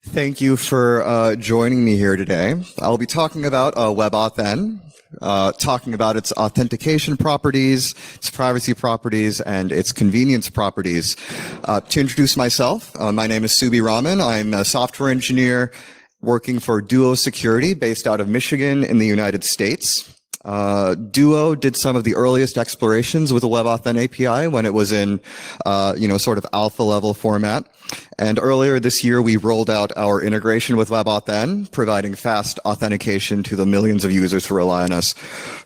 Thank you for joining me here today. I'll be talking about WebAuthn, talking about its authentication properties, its privacy properties, and its convenience properties. To introduce myself, my name is Suby Raman. I'm a software engineer working for Duo Security based out of Michigan in the United States. Duo did some of the earliest explorations with the WebAuthn API when it was in, sort of alpha level format. And earlier this year, we rolled out our integration with WebAuthn, providing fast authentication to the millions of users who rely on us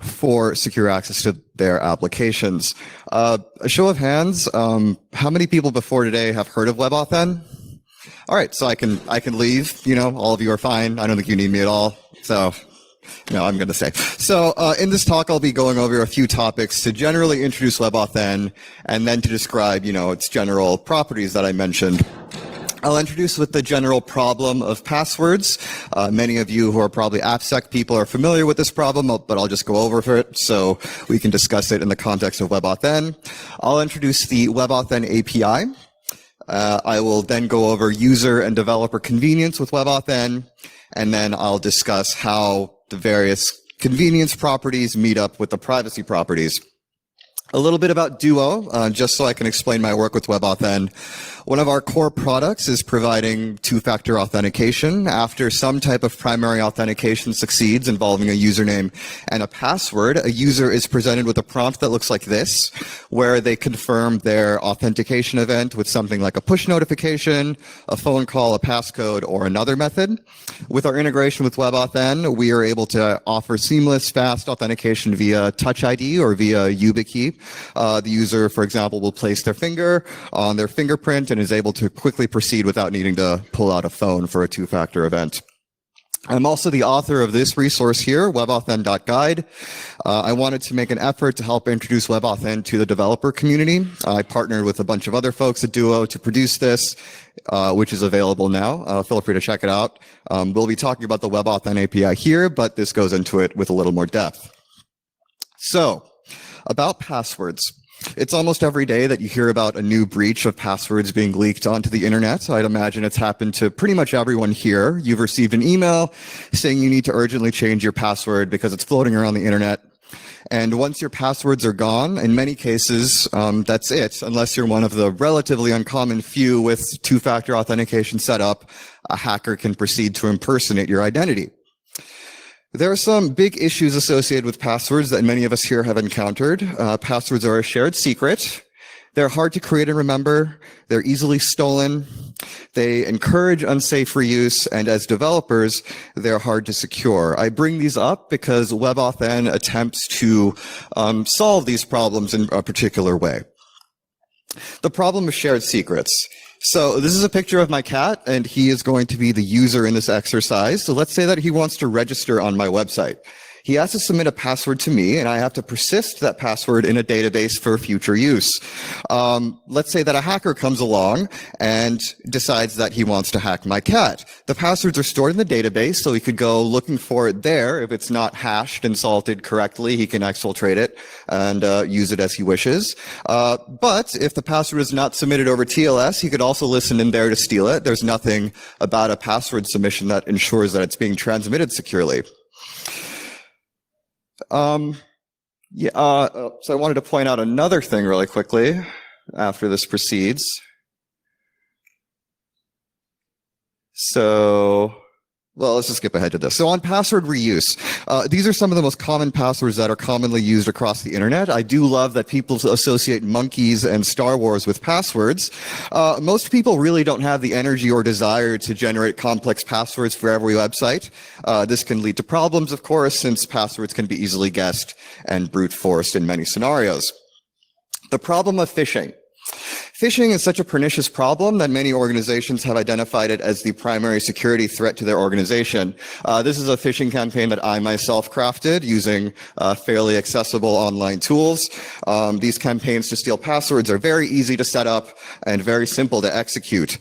for secure access to their applications. A show of hands, how many people before today have heard of WebAuthn? All right, so I can leave. All of you are fine. I don't think you need me at all. So. No, I'm going to say. So in this talk, I'll be going over a few topics to generally introduce WebAuthn and then to describe, its general properties that I mentioned. I'll introduce with the general problem of passwords. Many of you who are probably AppSec people are familiar with this problem, but I'll just go over it so we can discuss it in the context of WebAuthn. I'll introduce the WebAuthn API. I will then go over user and developer convenience with WebAuthn, and then I'll discuss how the various convenience properties meet up with the privacy properties. A little bit about Duo, just so I can explain my work with WebAuthn. One of our core products is providing two-factor authentication. After some type of primary authentication succeeds involving a username and a password, a user is presented with a prompt that looks like this, where they confirm their authentication event with something like a push notification, a phone call, a passcode, or another method. With our integration with WebAuthn, we are able to offer seamless, fast authentication via Touch ID or via YubiKey. The user, for example, will place their finger on their fingerprint and is able to quickly proceed without needing to pull out a phone for a two-factor event. I'm also the author of this resource here, WebAuthn.guide. I wanted to make an effort to help introduce WebAuthn to the developer community. I partnered with a bunch of other folks at Duo to produce this, which is available now. Feel free to check it out. We'll be talking about the WebAuthn API here, but this goes into it with a little more depth. So, about passwords. It's almost every day that you hear about a new breach of passwords being leaked onto the internet. I'd imagine it's happened to pretty much everyone here. You've received an email saying you need to urgently change your password because it's floating around the internet. And once your passwords are gone, in many cases, that's it. Unless you're one of the relatively uncommon few with two-factor authentication set up, a hacker can proceed to impersonate your identity. There are some big issues associated with passwords that many of us here have encountered. Passwords are a shared secret. They're hard to create and remember. They're easily stolen. They encourage unsafe reuse. And as developers, they're hard to secure. I bring these up because WebAuthn attempts to solve these problems in a particular way. The problem of shared secrets. So this is a picture of my cat, and he is going to be the user in this exercise. So let's say that he wants to register on my website. He has to submit a password to me, and I have to persist that password in a database for future use. Let's say that a hacker comes along and decides that he wants to hack my cat. The passwords are stored in the database, so he could go looking for it there. If it's not hashed and salted correctly, he can exfiltrate it and use it as he wishes. But if the password is not submitted over TLS, he could also listen in there to steal it. There's nothing about a password submission that ensures that it's being transmitted securely. So I wanted to point out another thing really quickly after this proceeds. Well, let's just skip ahead to this. So on password reuse, these are some of the most common passwords that are commonly used across the internet. I do love that people associate monkeys and Star Wars with passwords. Most people really don't have the energy or desire to generate complex passwords for every website. This can lead to problems, of course, since passwords can be easily guessed and brute forced in many scenarios. The problem of phishing. Phishing is such a pernicious problem that many organizations have identified it as the primary security threat to their organization. This is a phishing campaign that I myself crafted using fairly accessible online tools. These campaigns to steal passwords are very easy to set up and very simple to execute.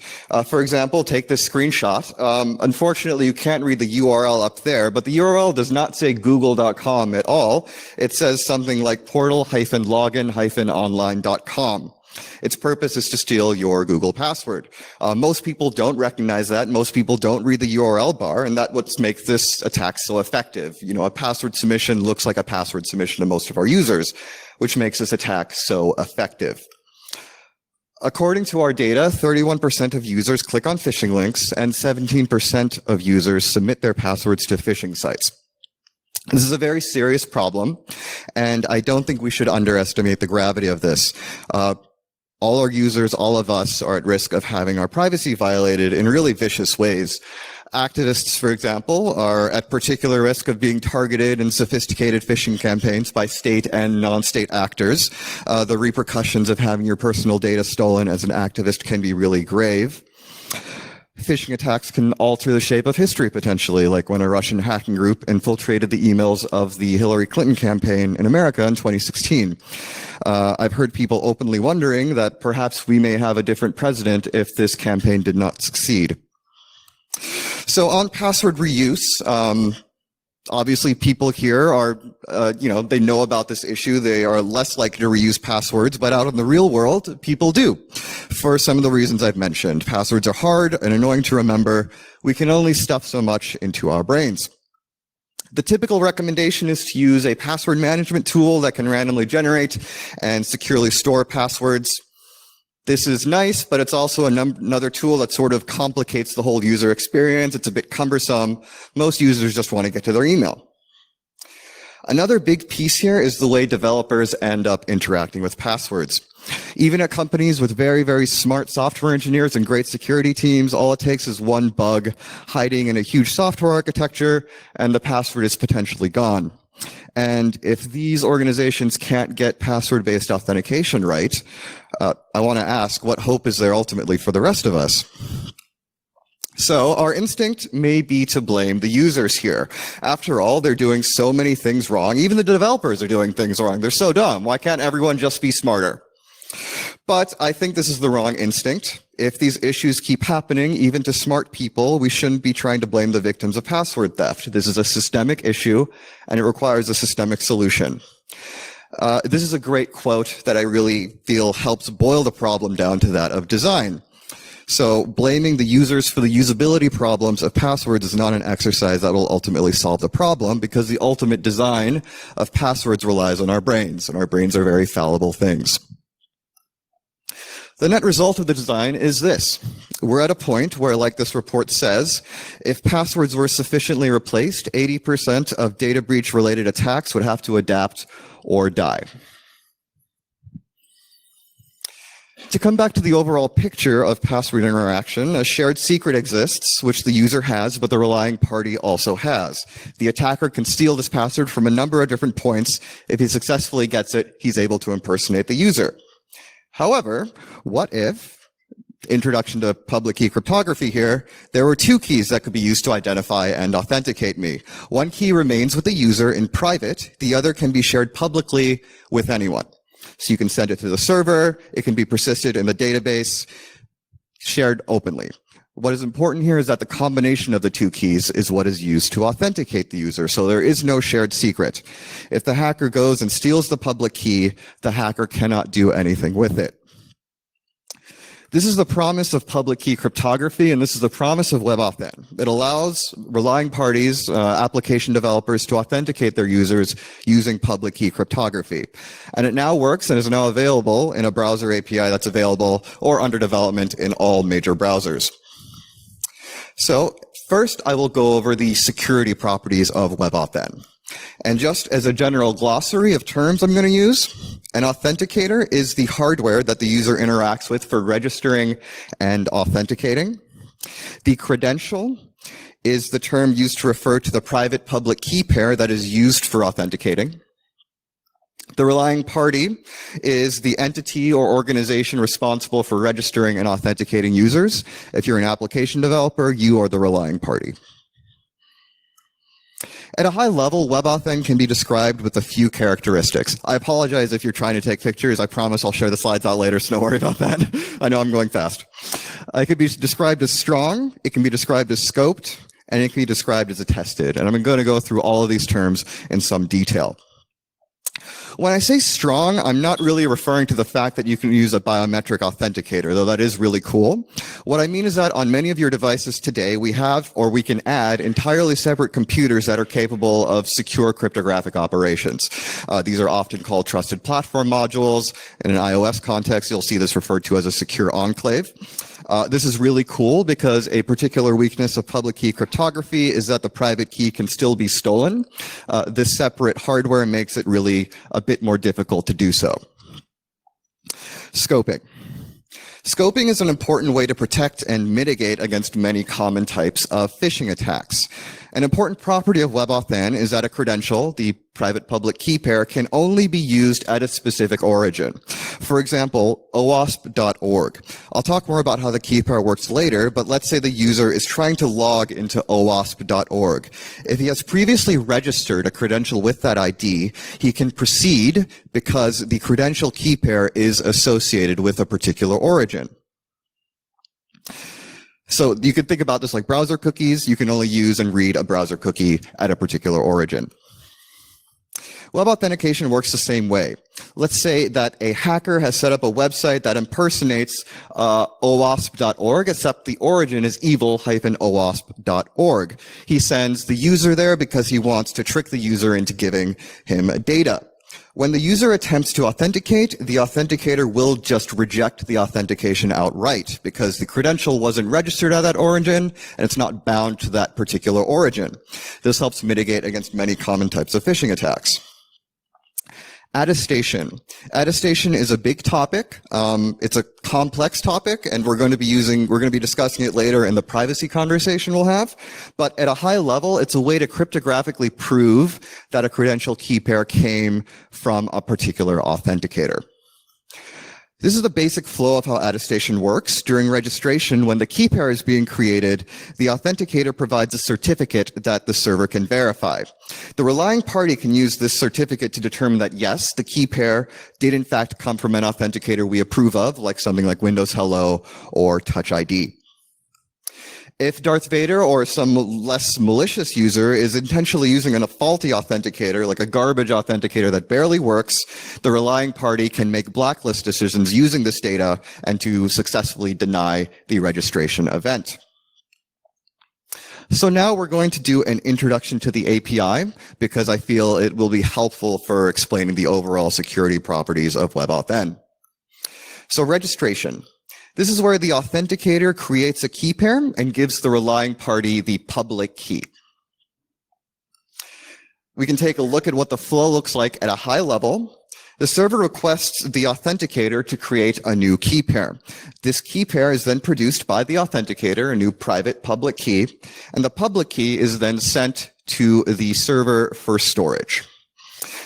For example, take this screenshot. Unfortunately, you can't read the URL up there, but the URL does not say google.com at all. It says something like portal-login-online.com. Its purpose is to steal your Google password. Most people don't recognize that. Most people don't read the URL bar, and that's what makes this attack so effective. You know, a password submission looks like a password submission to most of our users, which makes this attack so effective. According to our data, 31% of users click on phishing links, and 17% of users submit their passwords to phishing sites. This is a very serious problem, and I don't think we should underestimate the gravity of this. All our users, all of us, are at risk of having our privacy violated in really vicious ways. Activists, for example, are at particular risk of being targeted in sophisticated phishing campaigns by state and non-state actors. The repercussions of having your personal data stolen as an activist can be really grave. Phishing attacks can alter the shape of history potentially, like when a Russian hacking group infiltrated the emails of the Hillary Clinton campaign in America in 2016. I've heard people openly wondering that perhaps we may have a different president if this campaign did not succeed. So on password reuse, obviously people here are, they know about this issue. They are less likely to reuse passwords, but out in the real world, people do. For some of the reasons I've mentioned, passwords are hard and annoying to remember. We can only stuff so much into our brains. The typical recommendation is to use a password management tool that can randomly generate and securely store passwords. This is nice, but it's also another tool that sort of complicates the whole user experience. It's a bit cumbersome. Most users just want to get to their email. Another big piece here is the way developers end up interacting with passwords. Even at companies with very, very smart software engineers and great security teams, all it takes is one bug hiding in a huge software architecture, and the password is potentially gone. And if these organizations can't get password-based authentication right, I want to ask, what hope is there ultimately for the rest of us? So our instinct may be to blame the users here. After all, they're doing so many things wrong. Even the developers are doing things wrong. They're so dumb. Why can't everyone just be smarter? But I think this is the wrong instinct. If these issues keep happening, even to smart people, we shouldn't be trying to blame the victims of password theft. This is a systemic issue, and it requires a systemic solution. This is a great quote that I really feel helps boil the problem down to that of design. So blaming the users for the usability problems of passwords is not an exercise that will ultimately solve the problem, because the ultimate design of passwords relies on our brains, and our brains are very fallible things. The net result of the design is this. We're at a point where, like this report says, if passwords were sufficiently replaced, 80% of data breach related attacks would have to adapt or die. To come back to the overall picture of password interaction, a shared secret exists, which the user has, but the relying party also has. The attacker can steal this password from a number of different points. If he successfully gets it, he's able to impersonate the user. However, what if, introduction to public key cryptography here, there were two keys that could be used to identify and authenticate me. One key remains with the user in private, the other can be shared publicly with anyone. So you can send it to the server, it can be persisted in the database, shared openly. What is important here is that the combination of the two keys is what is used to authenticate the user, so there is no shared secret. If the hacker goes and steals the public key, the hacker cannot do anything with it. This is the promise of public key cryptography, and this is the promise of WebAuthn. It allows relying parties, application developers, to authenticate their users using public key cryptography. And it now works and is now available in a browser API that's available or under development in all major browsers. So first, I will go over the security properties of WebAuthn. And just as a general glossary of terms I'm going to use, an authenticator is the hardware that the user interacts with for registering and authenticating. The credential is the term used to refer to the private public key pair that is used for authenticating. The relying party is the entity or organization responsible for registering and authenticating users. If you're an application developer, you are the relying party. At a high level, WebAuthn can be described with a few characteristics. I apologize if you're trying to take pictures. I promise I'll share the slides out later, so don't worry about that. I know I'm going fast. It can be described as strong, it can be described as scoped, and it can be described as attested. And I'm going to go through all of these terms in some detail. When I say strong, I'm not really referring to the fact that you can use a biometric authenticator, though that is really cool. What I mean is that on many of your devices today, we have, or we can add, entirely separate computers that are capable of secure cryptographic operations. These are often called trusted platform modules. In an iOS context, you'll see this referred to as a secure enclave. This is really cool because a particular weakness of public key cryptography is that the private key can still be stolen. This separate hardware makes it really a bit more difficult to do so. Scoping. Scoping is an important way to protect and mitigate against many common types of phishing attacks. An important property of WebAuthn is that a credential, the private-public key pair, can only be used at a specific origin. For example, OWASP.org. I'll talk more about how the key pair works later, but let's say the user is trying to log into OWASP.org. If he has previously registered a credential with that ID, he can proceed because the credential key pair is associated with a particular origin. So you could think about this like browser cookies. You can only use and read a browser cookie at a particular origin. Web authentication works the same way. Let's say that a hacker has set up a website that impersonates OWASP.org, except the origin is evil-owasp.org. He sends the user there because he wants to trick the user into giving him data. When the user attempts to authenticate, the authenticator will just reject the authentication outright because the credential wasn't registered at that origin and it's not bound to that particular origin. This helps mitigate against many common types of phishing attacks. Attestation. Attestation is a big topic. It's a complex topic, and we're going to be discussing it later in the privacy conversation we'll have. But at a high level, it's a way to cryptographically prove that a credential key pair came from a particular authenticator. This is the basic flow of how attestation works. During registration, when the key pair is being created, the authenticator provides a certificate that the server can verify. The relying party can use this certificate to determine that, yes, the key pair did in fact come from an authenticator we approve of, like something like Windows Hello or Touch ID. If Darth Vader or some less malicious user is intentionally using a faulty authenticator, like a garbage authenticator that barely works, the relying party can make blacklist decisions using this data and to successfully deny the registration event. So now we're going to do an introduction to the API because I feel it will be helpful for explaining the overall security properties of WebAuthn. So registration. This is where the authenticator creates a key pair and gives the relying party the public key. We can take a look at what the flow looks like at a high level. The server requests the authenticator to create a new key pair. This key pair is then produced by the authenticator, a new private public key, and the public key is then sent to the server for storage.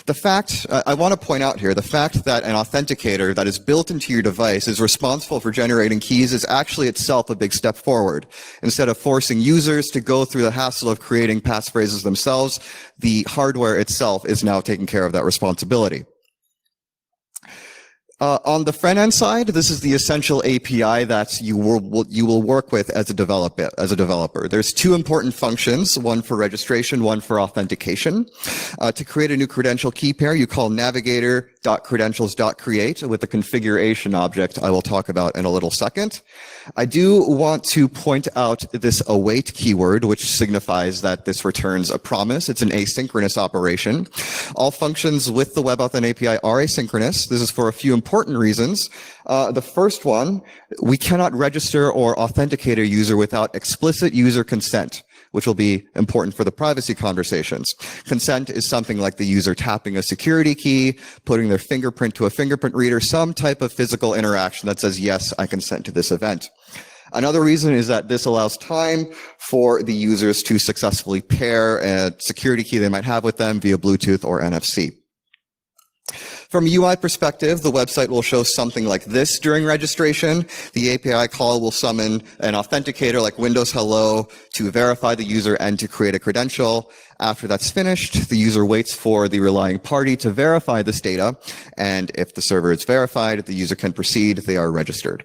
The fact, I want to point out here, the fact that an authenticator that is built into your device is responsible for generating keys is actually itself a big step forward. Instead of forcing users to go through the hassle of creating passphrases themselves, the hardware itself is now taking care of that responsibility. On the front-end side, this is the essential API that you will work with as a developer. There's two important functions, one for registration, one for authentication. To create a new credential key pair, you call navigator.credentials.create with the configuration object I will talk about in a little second. I do want to point out this await keyword, which signifies that this returns a promise. It's an asynchronous operation. All functions with the WebAuthn API are asynchronous. This is for a few important reasons. The first one, we cannot register or authenticate a user without explicit user consent, which will be important for the privacy conversations. Consent is something like the user tapping a security key, putting their fingerprint to a fingerprint reader, some type of physical interaction that says, yes, I consent to this event. Another reason is that this allows time for the users to successfully pair a security key they might have with them via Bluetooth or NFC. From a UI perspective, the website will show something like this during registration. The API call will summon an authenticator like Windows Hello to verify the user and to create a credential. After that's finished, the user waits for the relying party to verify this data, and if the server is verified, the user can proceed. They are registered.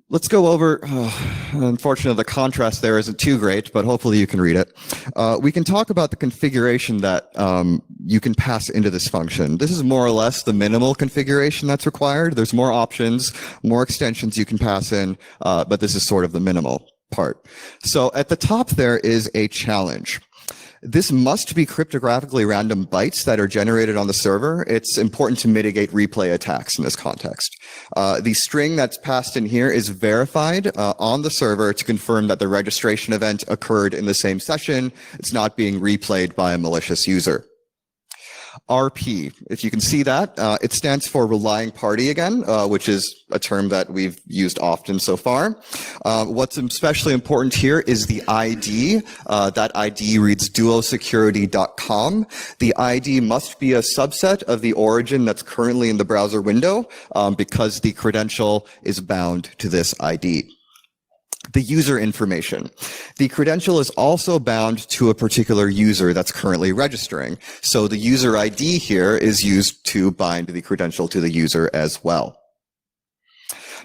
Let's go over, unfortunately, the contrast there isn't too great, but hopefully you can read it. We can talk about the configuration that you can pass into this function. This is more or less the minimal configuration that's required. There's more options, more extensions you can pass in, but this is sort of the minimal part. So at the top there is a challenge. This must be cryptographically random bytes that are generated on the server. It's important to mitigate replay attacks in this context. The string that's passed in here is verified on the server to confirm that the registration event occurred in the same session. It's not being replayed by a malicious user. RP, if you can see that, it stands for relying party again, which is a term that we've used often so far. What's especially important here is the ID. That ID reads duosecurity.com. The ID must be a subset of the origin that's currently in the browser window because the credential is bound to this ID. The user information. The credential is also bound to a particular user that's currently registering. So the user ID here is used to bind the credential to the user as well.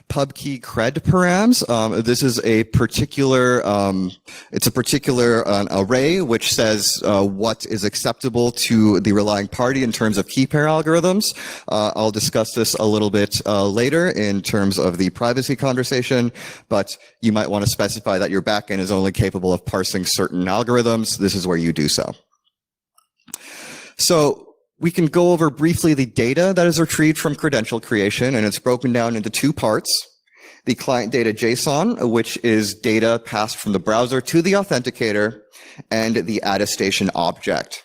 Pub key cred params. This is a particular, array which says what is acceptable to the relying party in terms of key pair algorithms. I'll discuss this a little bit later in terms of the privacy conversation, but you might want to specify that your backend is only capable of parsing certain algorithms. This is where you do so. So we can go over briefly the data that is retrieved from credential creation, and it's broken down into two parts. The client data JSON, which is data passed from the browser to the authenticator, and the attestation object.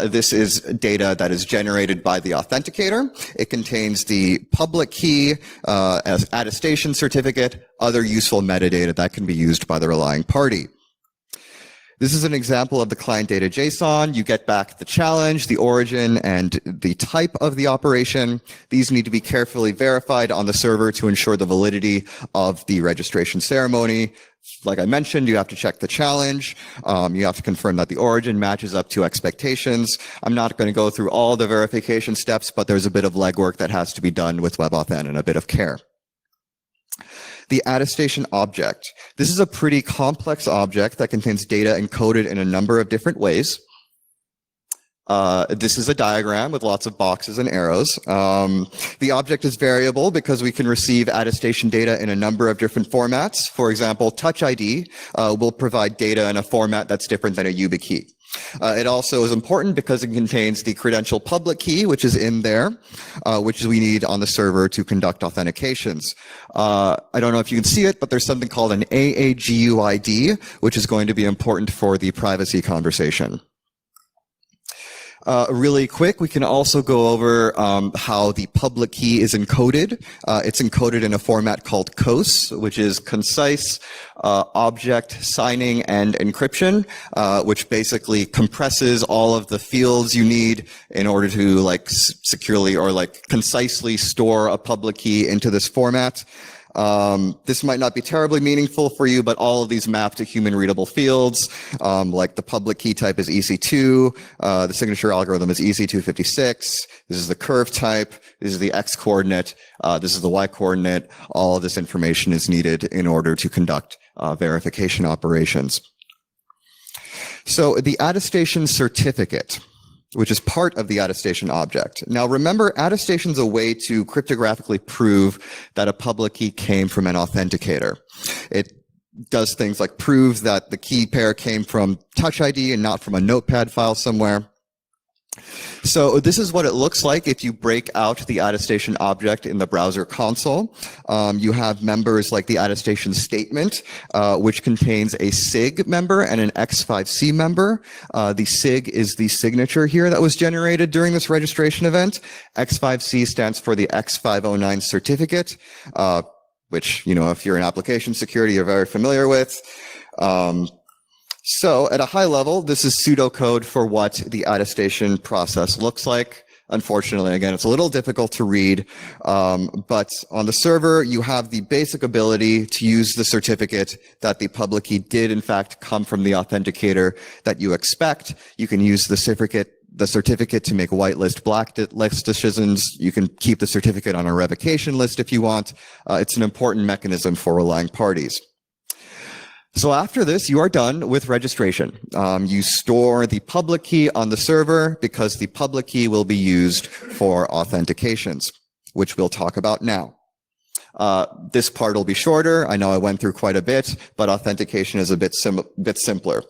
This is data that is generated by the authenticator. It contains the public key, as attestation certificate, other useful metadata that can be used by the relying party. This is an example of the client data JSON. You get back the challenge, the origin, and the type of the operation. These need to be carefully verified on the server to ensure the validity of the registration ceremony. Like I mentioned, you have to check the challenge. You have to confirm that the origin matches up to expectations. I'm not going to go through all the verification steps, but there's a bit of legwork that has to be done with WebAuthn and a bit of care. The attestation object. This is a pretty complex object that contains data encoded in a number of different ways. This is a diagram with lots of boxes and arrows. The object is variable because we can receive attestation data in a number of different formats. For example, Touch ID will provide data in a format that's different than a YubiKey. It also is important because it contains the credential public key, which is in there, which we need on the server to conduct authentications. I don't know if you can see it, but there's something called an AAGUID, which is going to be important for the privacy conversation. Really quick, we can also go over how the public key is encoded. It's encoded in a format called COS, which is concise object signing and encryption, which basically compresses all of the fields you need in order to securely or concisely store a public key into this format. This might not be terribly meaningful for you, but all of these map to human readable fields. Like the public key type is EC2, the signature algorithm is EC256. This is the curve type. This is the X coordinate. This is the Y coordinate. All of this information is needed in order to conduct verification operations. So the attestation certificate, which is part of the attestation object. Now remember, attestation is a way to cryptographically prove that a public key came from an authenticator. It does things like prove that the key pair came from Touch ID and not from a notepad file somewhere. So this is what it looks like if you break out the attestation object in the browser console. You have members like the attestation statement, which contains a SIG member and an X5C member. The SIG is the signature here that was generated during this registration event. X5C stands for the X509 certificate, which, if you're in application security, you're very familiar with. So at a high level, this is pseudocode for what the attestation process looks like. Unfortunately, again, it's a little difficult to read, but on the server, you have the basic ability to use the certificate that the public key did, in fact, come from the authenticator that you expect. You can use the the certificate to make whitelist, blacklist decisions. You can keep the certificate on a revocation list if you want. It's an important mechanism for relying parties. So after this, you are done with registration. You store the public key on the server because the public key will be used for authentications, which we'll talk about now. This part will be shorter. I know I went through quite a bit, but authentication is a bit simpler.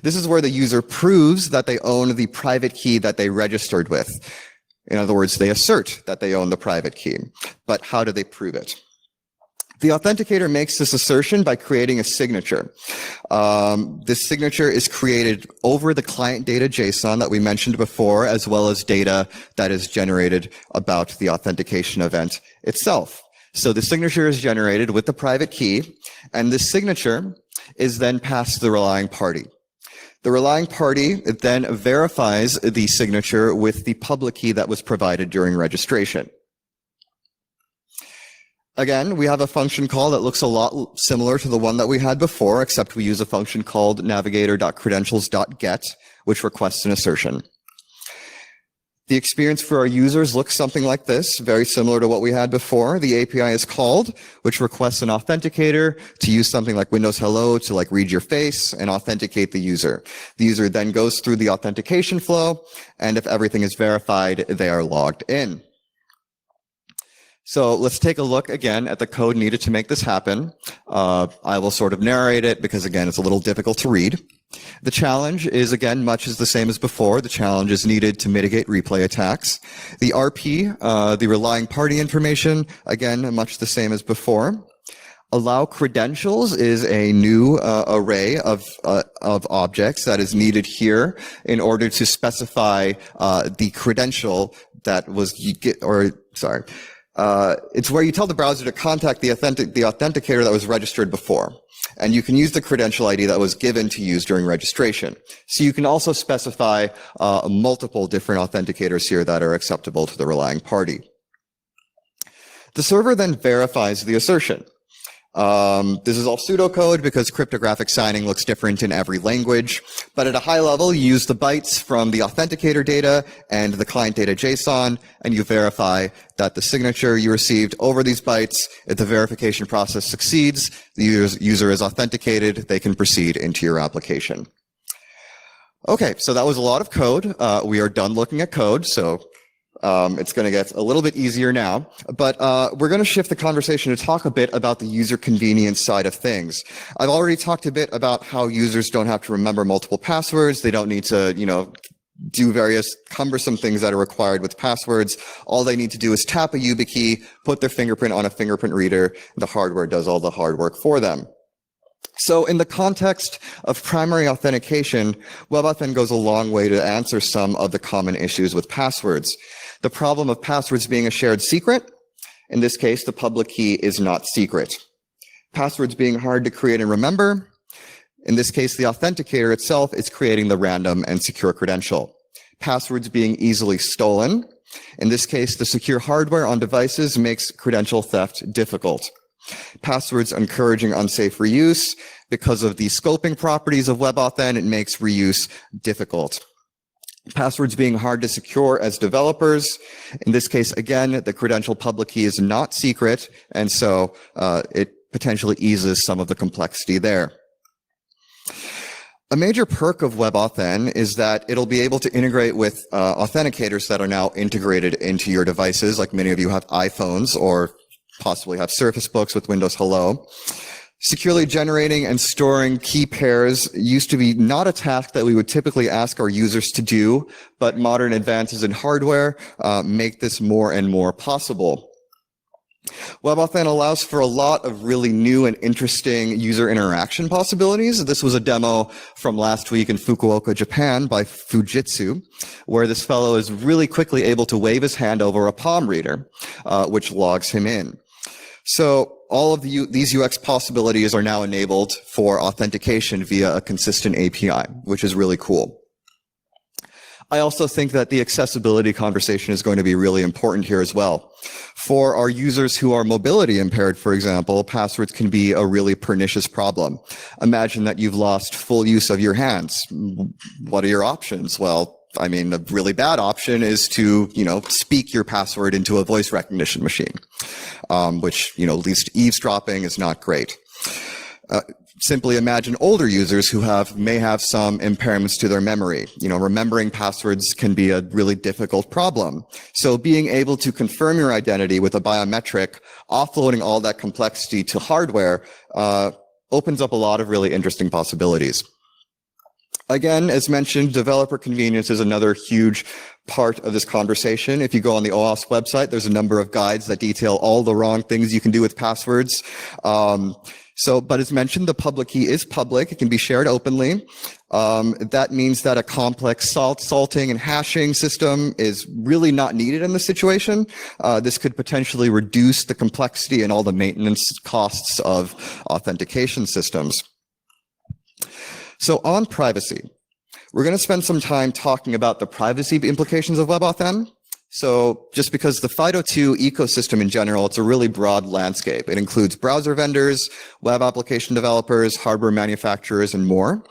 This is where the user proves that they own the private key that they registered with. In other words, they assert that they own the private key. But how do they prove it? The authenticator makes this assertion by creating a signature. This signature is created over the client data JSON that we mentioned before, as well as data that is generated about the authentication event itself. So the signature is generated with the private key, and this signature is then passed to the relying party. The relying party then verifies the signature with the public key that was provided during registration. Again, we have a function call that looks a lot similar to the one that we had before, except we use a function called navigator.credentials.get, which requests an assertion. The experience for our users looks something like this, very similar to what we had before. The API is called, which requests an authenticator to use something like Windows Hello to read your face and authenticate the user. The user then goes through the authentication flow, and if everything is verified, they are logged in. So let's take a look again at the code needed to make this happen. I will sort of narrate it because, again, it's a little difficult to read. The challenge is, again, much as the same as before. The challenge is needed to mitigate replay attacks. The RP, the relying party information, again, much the same as before. Allow credentials is a new array of objects that is needed here in order to specify the credential that was it's where you tell the browser to contact the authenticator that was registered before. And you can use the credential ID that was given to use during registration. So you can also specify multiple different authenticators here that are acceptable to the relying party. The server then verifies the assertion. This is all pseudocode because cryptographic signing looks different in every language. But at a high level, you use the bytes from the authenticator data and the client data JSON, and you verify that the signature you received over these bytes, if the verification process succeeds, the user is authenticated, they can proceed into your application. Okay, so that was a lot of code. We are done looking at code, so it's going to get a little bit easier now, but we're going to shift the conversation to talk a bit about the user convenience side of things. I've already talked a bit about how users don't have to remember multiple passwords. They don't need to, do various cumbersome things that are required with passwords. All they need to do is tap a YubiKey, put their fingerprint on a fingerprint reader. The hardware does all the hard work for them. So in the context of primary authentication, WebAuthn goes a long way to answer some of the common issues with passwords. The problem of passwords being a shared secret. In this case, the public key is not secret. Passwords being hard to create and remember. In this case, the authenticator itself is creating the random and secure credential. Passwords being easily stolen. In this case, the secure hardware on devices makes credential theft difficult. Passwords encouraging unsafe reuse. Because of the scoping properties of WebAuthn, it makes reuse difficult. Passwords being hard to secure as developers. In this case, again, the credential public key is not secret, and so it potentially eases some of the complexity there. A major perk of WebAuthn is that it'll be able to integrate with authenticators that are now integrated into your devices, like many of you have iPhones or possibly have Surface Books with Windows Hello. Securely generating and storing key pairs used to be not a task that we would typically ask our users to do, but modern advances in hardware make this more and more possible. WebAuthn allows for a lot of really new and interesting user interaction possibilities. This was a demo from last week in Fukuoka, Japan by Fujitsu, where this fellow is really quickly able to wave his hand over a palm reader, which logs him in. So all of these UX possibilities are now enabled for authentication via a consistent API, which is really cool. I also think that the accessibility conversation is going to be really important here as well. For our users who are mobility impaired, for example, passwords can be a really pernicious problem. Imagine that you've lost full use of your hands. What are your options? Well, I mean, a really bad option is to, speak your password into a voice recognition machine, which, at least eavesdropping is not great. Simply imagine older users who may have some impairments to their memory. Remembering passwords can be a really difficult problem. So being able to confirm your identity with a biometric, offloading all that complexity to hardware, opens up a lot of really interesting possibilities. Again, as mentioned, developer convenience is another huge part of this conversation. If you go on the OWASP website, there's a number of guides that detail all the wrong things you can do with passwords. But as mentioned, the public key is public. It can be shared openly. That means that a complex salting and hashing system is really not needed in this situation. This could potentially reduce the complexity and all the maintenance costs of authentication systems. So on privacy, we're going to spend some time talking about the privacy implications of WebAuthn. So just because the FIDO2 ecosystem in general, it's a really broad landscape. It includes browser vendors, web application developers, hardware manufacturers, and more.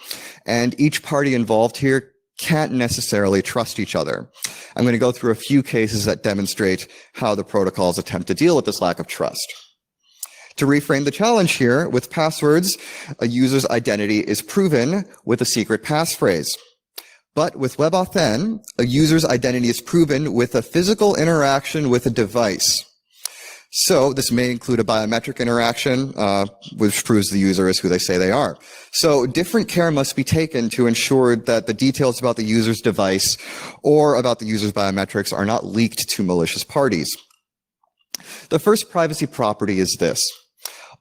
And each party involved here can't necessarily trust each other. I'm going to go through a few cases that demonstrate how the protocols attempt to deal with this lack of trust. To reframe the challenge here, with passwords, a user's identity is proven with a secret passphrase. But with WebAuthn, a user's identity is proven with a physical interaction with a device. So this may include a biometric interaction, which proves the user is who they say they are. So different care must be taken to ensure that the details about the user's device or about the user's biometrics are not leaked to malicious parties. The first privacy property is this.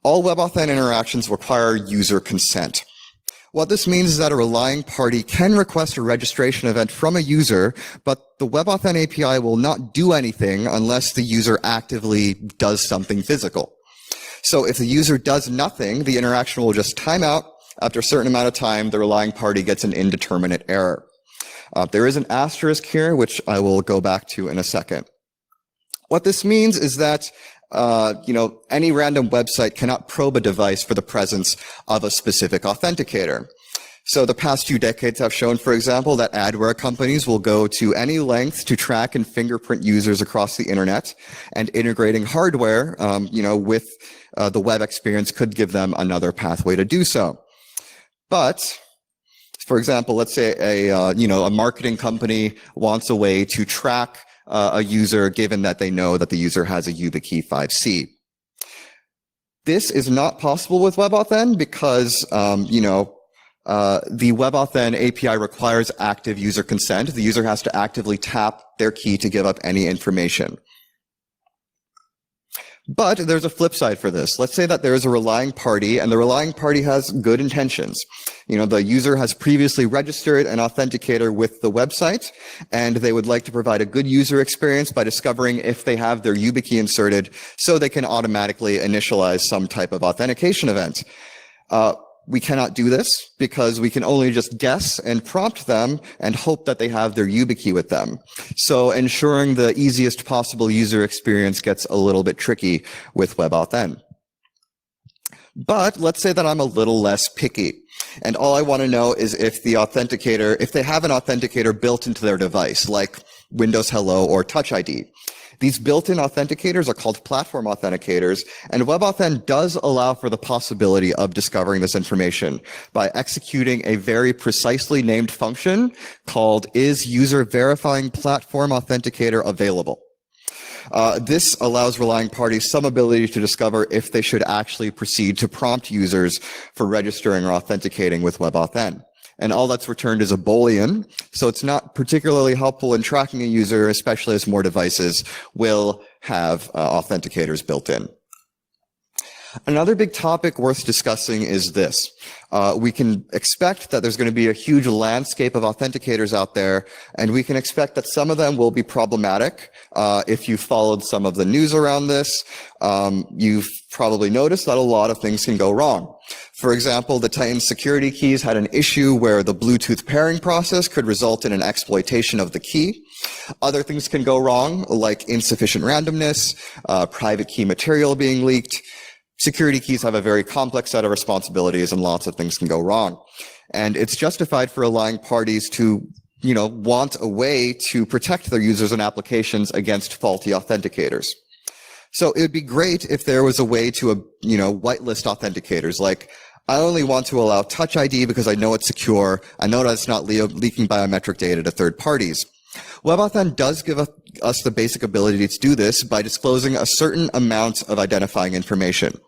All WebAuthn interactions require user consent. What this means is that a relying party can request a registration event from a user, but the WebAuthn API will not do anything unless the user actively does something physical. So if the user does nothing, the interaction will just time out. After a certain amount of time, the relying party gets an indeterminate error. There is an asterisk here, which I will go back to in a second. What this means is that any random website cannot probe a device for the presence of a specific authenticator. So the past few decades have shown, for example, that adware companies will go to any length to track and fingerprint users across the internet, and integrating hardware, with the web experience could give them another pathway to do so. But for example, let's say a marketing company wants a way to track a user, given that they know that the user has a YubiKey 5C. This is not possible with WebAuthn because, the WebAuthn API requires active user consent. The user has to actively tap their key to give up any information. But there's a flip side for this. Let's say that there is a relying party, and the relying party has good intentions. The user has previously registered an authenticator with the website, and they would like to provide a good user experience by discovering if they have their YubiKey inserted so they can automatically initialize some type of authentication event. We cannot do this because we can only just guess and prompt them and hope that they have their YubiKey with them. So ensuring the easiest possible user experience gets a little bit tricky with WebAuthn. But let's say that I'm a little less picky, and all I want to know is if they have an authenticator built into their device, like Windows Hello or Touch ID. These built-in authenticators are called platform authenticators, and WebAuthn does allow for the possibility of discovering this information by executing a very precisely named function called isUserVerifyingPlatformAuthenticatorAvailable. This allows relying parties some ability to discover if they should actually proceed to prompt users for registering or authenticating with WebAuthn. And all that's returned is a Boolean, so it's not particularly helpful in tracking a user, especially as more devices will have authenticators built in. Another big topic worth discussing is this. We can expect that there's going to be a huge landscape of authenticators out there, and we can expect that some of them will be problematic. If you've followed some of the news around this, you've probably noticed that a lot of things can go wrong. For example, the Titan security keys had an issue where the Bluetooth pairing process could result in an exploitation of the key. Other things can go wrong, like insufficient randomness, private key material being leaked. Security keys have a very complex set of responsibilities, and lots of things can go wrong. And it's justified for relying parties to want a way to protect their users and applications against faulty authenticators. So it would be great if there was a way to, whitelist authenticators. Like, I only want to allow Touch ID because I know it's secure. I know that it's not leaking biometric data to third parties. WebAuthn does give us the basic ability to do this by disclosing a certain amount of identifying information.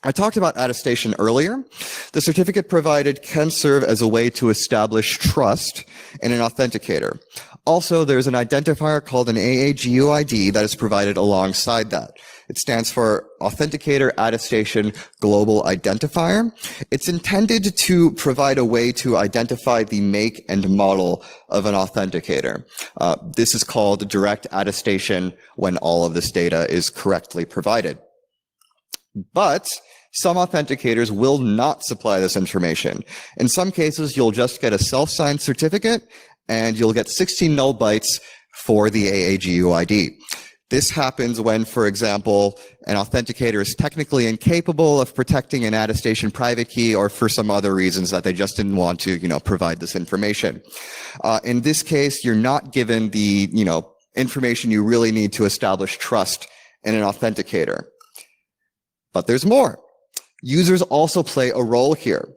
I talked about attestation earlier. The certificate provided can serve as a way to establish trust in an authenticator. Also, there's an identifier called an AAGU ID that is provided alongside that. It stands for Authenticator Attestation Global Identifier. It's intended to provide a way to identify the make and model of an authenticator. This is called direct attestation when all of this data is correctly provided. But some authenticators will not supply this information. In some cases, you'll just get a self-signed certificate and you'll get 16 null bytes for the AAGU ID. This happens when, for example, an authenticator is technically incapable of protecting an attestation private key or for some other reasons that they just didn't want to, provide this information. In this case, you're not given the, information you really need to establish trust in an authenticator. But there's more. Users also play a role here.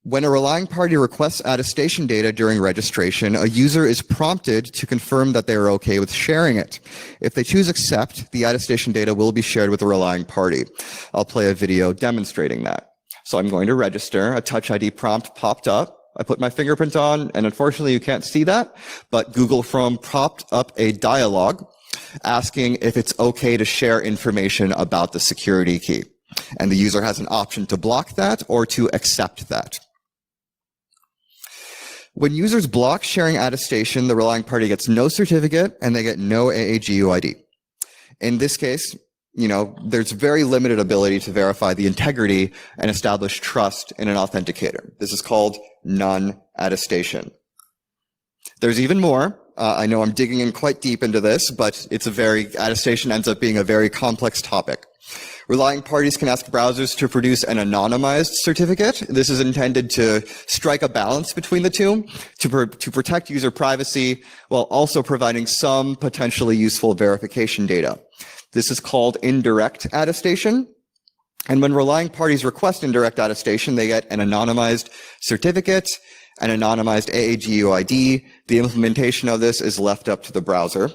When a relying party requests attestation data during registration, a user is prompted to confirm that they are okay with sharing it. If they choose accept, the attestation data will be shared with the relying party. I'll play a video demonstrating that. So I'm going to register. A Touch ID prompt popped up. I put my fingerprint on, and unfortunately you can't see that, but Google Chrome popped up a dialog asking if it's okay to share information about the security key. And the user has an option to block that or to accept that. When users block sharing attestation, the relying party gets no certificate and they get no AAGU ID. In this case, there's very limited ability to verify the integrity and establish trust in an authenticator. This is called non-attestation. There's even more. I know I'm digging in quite deep into this, but attestation ends up being a very complex topic. Relying parties can ask browsers to produce an anonymized certificate. This is intended to strike a balance between the two, to protect user privacy while also providing some potentially useful verification data. This is called indirect attestation. And when relying parties request indirect attestation, they get an anonymized certificate, an anonymized AAGU ID. The implementation of this is left up to the browser.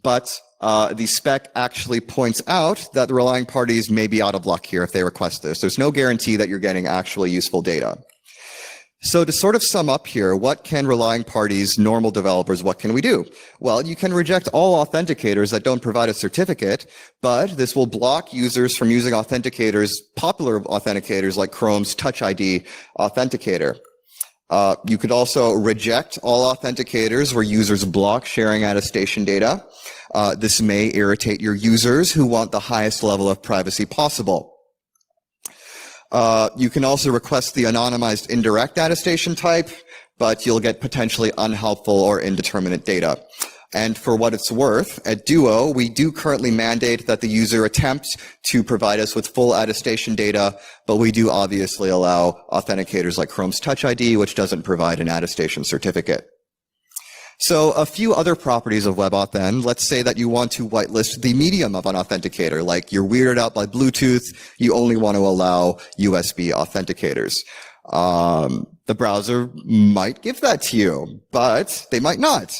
But the spec actually points out that the relying parties may be out of luck here if they request this. There's no guarantee that you're getting actually useful data. So to sort of sum up here, what can relying parties, normal developers, what can we do? Well, you can reject all authenticators that don't provide a certificate, but this will block users from using authenticators, popular authenticators like Chrome's Touch ID authenticator. You could also reject all authenticators where users block sharing attestation data. This may irritate your users who want the highest level of privacy possible. You can also request the anonymized indirect attestation type, but you'll get potentially unhelpful or indeterminate data. And for what it's worth, at Duo, we do currently mandate that the user attempt to provide us with full attestation data, but we do obviously allow authenticators like Chrome's Touch ID, which doesn't provide an attestation certificate. So a few other properties of WebAuthn. Let's say that you want to whitelist the medium of an authenticator, like you're weirded out by Bluetooth, you only want to allow USB authenticators. The browser might give that to you, but they might not.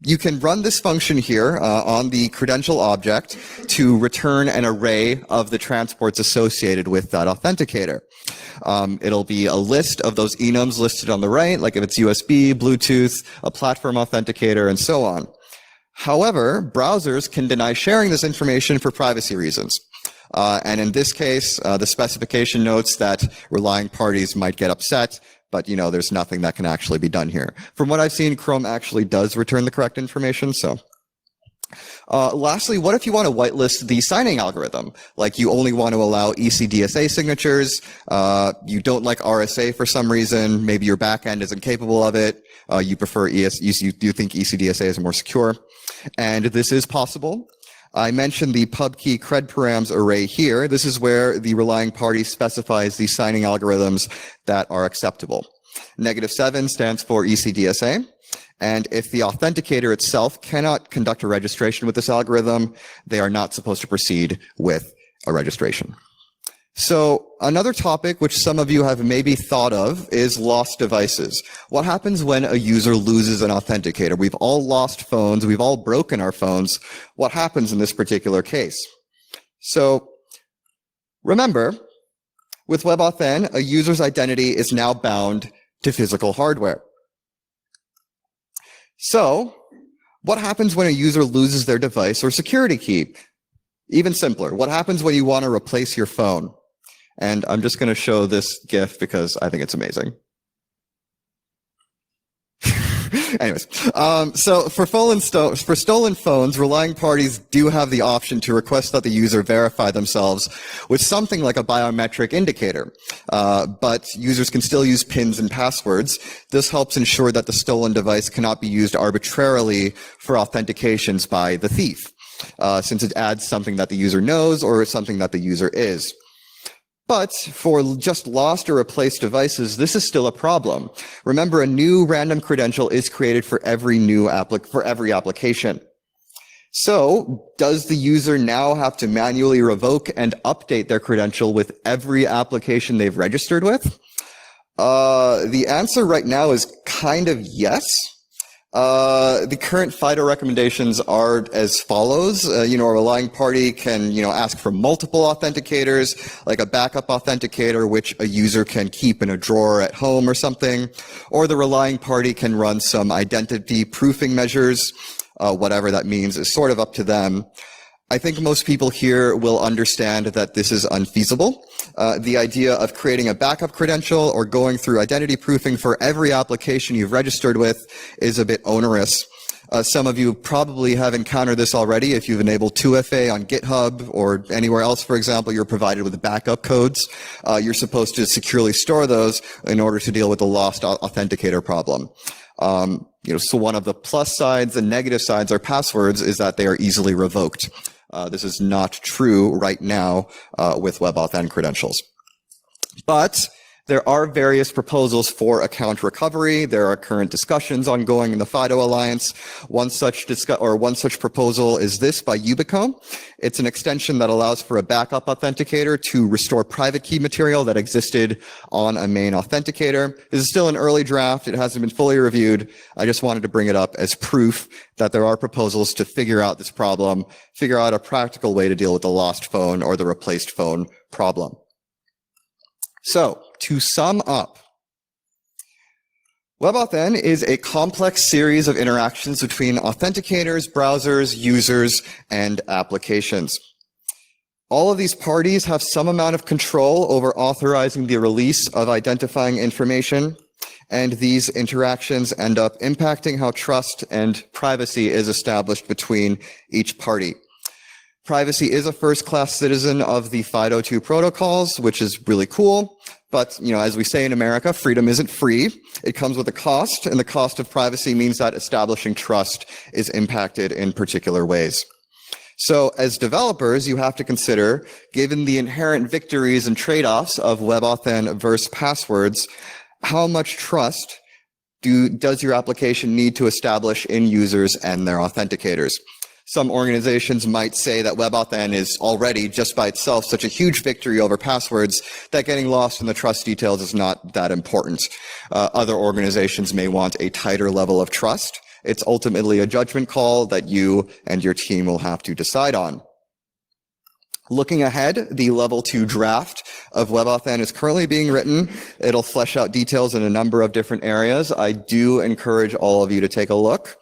You can run this function here on the credential object to return an array of the transports associated with that authenticator. It'll be a list of those enums listed on the right, like if it's USB, Bluetooth, a platform authenticator, and so on. However, browsers can deny sharing this information for privacy reasons. And in this case, the specification notes that relying parties might get upset, but there's nothing that can actually be done here. From what I've seen, Chrome actually does return the correct information, so. Lastly, what if you want to whitelist the signing algorithm? Like you only want to allow ECDSA signatures, you don't like RSA for some reason, maybe your backend isn't capable of it, you prefer you think ECDSA is more secure, and this is possible. I mentioned the pub key cred params array here. This is where the relying party specifies the signing algorithms that are acceptable. -7 stands for ECDSA. And if the authenticator itself cannot conduct a registration with this algorithm, they are not supposed to proceed with a registration. So another topic which some of you have maybe thought of is lost devices. What happens when a user loses an authenticator? We've all lost phones. We've all broken our phones. What happens in this particular case? So remember, with WebAuthn, a user's identity is now bound to physical hardware. So what happens when a user loses their device or security key? Even simpler, what happens when you want to replace your phone? And I'm just going to show this GIF because I think it's amazing. Anyways, so for stolen phones, relying parties do have the option to request that the user verify themselves with something like a biometric indicator. But users can still use PINs and passwords. This helps ensure that the stolen device cannot be used arbitrarily for authentications by the thief, since it adds something that the user knows or something that the user is. But for just lost or replaced devices, this is still a problem. Remember, a new random credential is created for every application. So, does the user now have to manually revoke and update their credential with every application they've registered with? The answer right now is kind of yes. The current FIDO recommendations are as follows. A relying party can, ask for multiple authenticators, like a backup authenticator, which a user can keep in a drawer at home or something. Or the relying party can run some identity proofing measures. Whatever that means is sort of up to them. I think most people here will understand that this is unfeasible. The idea of creating a backup credential or going through identity proofing for every application you've registered with is a bit onerous. Some of you probably have encountered this already. If you've enabled 2FA on GitHub or anywhere else, for example, you're provided with backup codes. You're supposed to securely store those in order to deal with the lost authenticator problem. So one of the plus sides and negative sides are passwords is that they are easily revoked. This is not true right now with WebAuthn credentials. But there are various proposals for account recovery. There are current discussions ongoing in the FIDO Alliance. One such proposal is this by Yubico. It's an extension that allows for a backup authenticator to restore private key material that existed on a main authenticator. This is still an early draft. It hasn't been fully reviewed. I just wanted to bring it up as proof that there are proposals to figure out this problem, figure out a practical way to deal with the lost phone or the replaced phone problem. So, to sum up, WebAuthn is a complex series of interactions between authenticators, browsers, users, and applications. All of these parties have some amount of control over authorizing the release of identifying information, and these interactions end up impacting how trust and privacy is established between each party. Privacy is a first-class citizen of the FIDO2 protocols, which is really cool. But, as we say in America, freedom isn't free. It comes with a cost, and the cost of privacy means that establishing trust is impacted in particular ways. So as developers, you have to consider, given the inherent victories and trade-offs of WebAuthn versus passwords, how much trust does your application need to establish in users and their authenticators? Some organizations might say that WebAuthn is already, just by itself, such a huge victory over passwords that getting lost in the trust details is not that important. Other organizations may want a tighter level of trust. It's ultimately a judgment call that you and your team will have to decide on. Looking ahead, the level 2 draft of WebAuthn is currently being written. It'll flesh out details in a number of different areas. I do encourage all of you to take a look.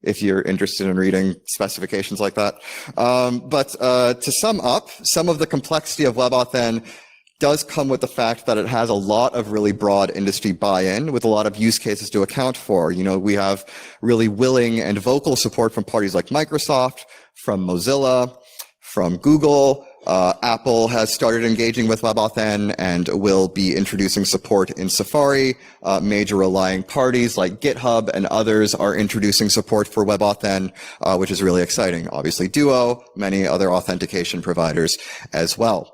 If you're interested in reading specifications like that. But to sum up, some of the complexity of WebAuthn does come with the fact that it has a lot of really broad industry buy-in with a lot of use cases to account for. We have really willing and vocal support from parties like Microsoft, from Mozilla, from Google. Apple has started engaging with WebAuthn and will be introducing support in Safari. Major relying parties like GitHub and others are introducing support for WebAuthn, which is really exciting. Obviously Duo, many other authentication providers as well.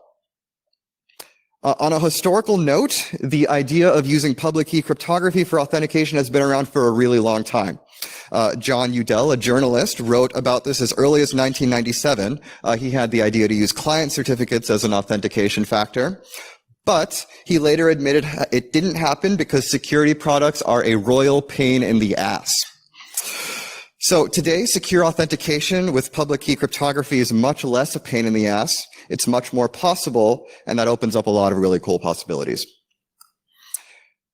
On a historical note, the idea of using public key cryptography for authentication has been around for a really long time. John Udell, a journalist, wrote about this as early as 1997. He had the idea to use client certificates as an authentication factor. But he later admitted it didn't happen because security products are a royal pain in the ass. So today, secure authentication with public key cryptography is much less a pain in the ass. It's much more possible, and that opens up a lot of really cool possibilities.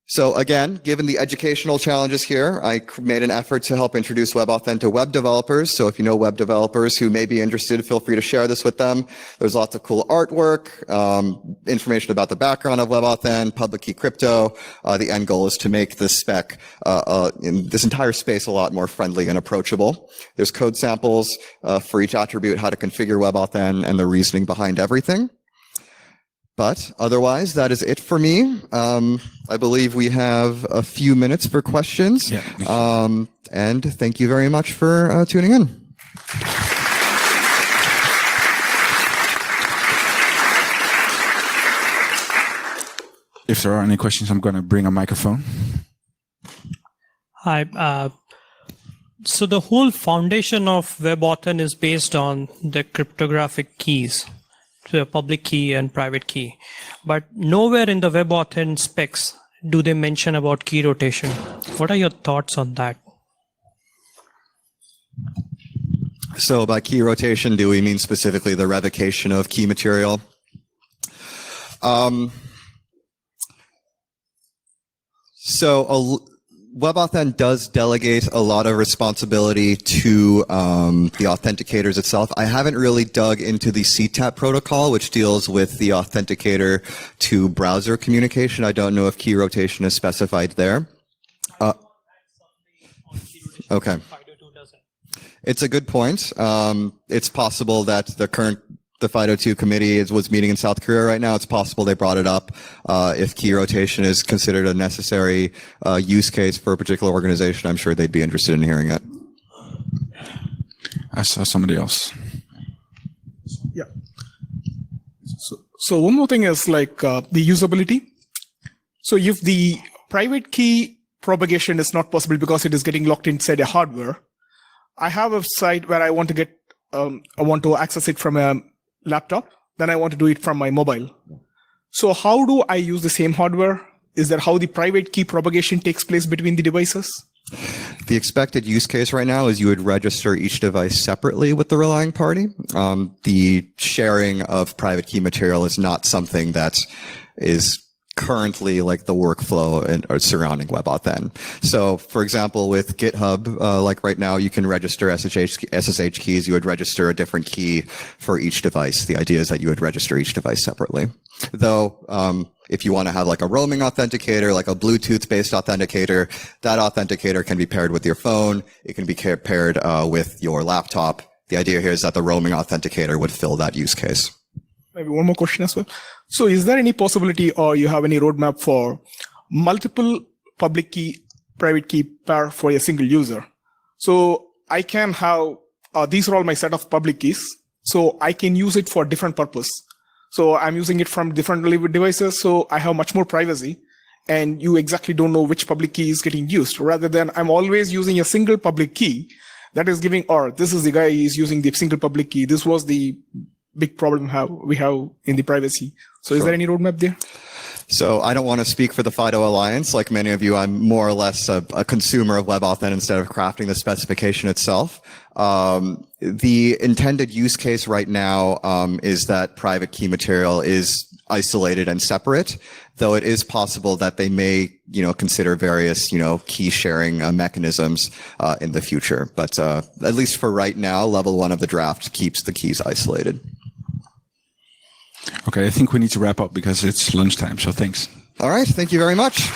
So again, given the educational challenges here, I made an effort to help introduce WebAuthn to web developers. So if you know web developers who may be interested, feel free to share this with them. There's lots of cool artwork, information about the background of WebAuthn, public key crypto. The end goal is to make this spec, in this entire space a lot more friendly and approachable. There's code samples for each attribute, how to configure WebAuthn, and the reasoning behind everything. But otherwise, that is it for me. I believe we have a few minutes for questions. Yeah. And thank you very much for tuning in. If there are any questions, I'm going to bring a microphone. Hi. So the whole foundation of WebAuthn is based on the cryptographic keys. So a public key and private key. But nowhere in the WebAuthn specs do they mention about key rotation. What are your thoughts on that? So by key rotation, do we mean specifically the revocation of key material? WebAuthn does delegate a lot of responsibility to the authenticators itself. I haven't really dug into the CTAP protocol, which deals with the authenticator to browser communication. I don't know if key rotation is specified there. Okay. It's a good point. It's possible that the FIDO2 committee was meeting in South Korea right now. It's possible they brought it up. If key rotation is considered a necessary use case for a particular organization, I'm sure they'd be interested in hearing it. I saw somebody else. Yeah. So one more thing is like the usability. So if the private key propagation is not possible because it is getting locked inside a hardware, I have a site where I want to get, I want to access it from a laptop, then I want to do it from my mobile. So how do I use the same hardware? Is that how the private key propagation takes place between the devices? The expected use case right now is you would register each device separately with the relying party. The sharing of private key material is not something that is currently like the workflow surrounding WebAuthn. So for example, with GitHub, like right now, you can register SSH keys. You would register a different key for each device. The idea is that you would register each device separately. Though, if you want to have like a roaming authenticator, like a Bluetooth-based authenticator, that authenticator can be paired with your phone. It can be paired with your laptop. The idea here is that the roaming authenticator would fill that use case. Maybe one more question as well. So is there any possibility or you have any roadmap for multiple public key, private key pair for a single user? So I can have, these are all my set of public keys. So I can use it for different purpose. So I'm using it from different devices. So I have much more privacy and you exactly don't know which public key is getting used, rather than I'm always using a single public key that is giving, or this is the guy is using the single public key. This was the big problem we have in the privacy. So is there any roadmap there? So I don't want to speak for the FIDO Alliance. Like many of you, I'm more or less a consumer of WebAuthn instead of crafting the specification itself. The intended use case right now is that private key material is isolated and separate, though it is possible that they may, consider various, key sharing mechanisms in the future. But at least for right now, level 1 of the draft keeps the keys isolated. Okay, I think we need to wrap up because it's lunchtime, so thanks. All right, thank you very much.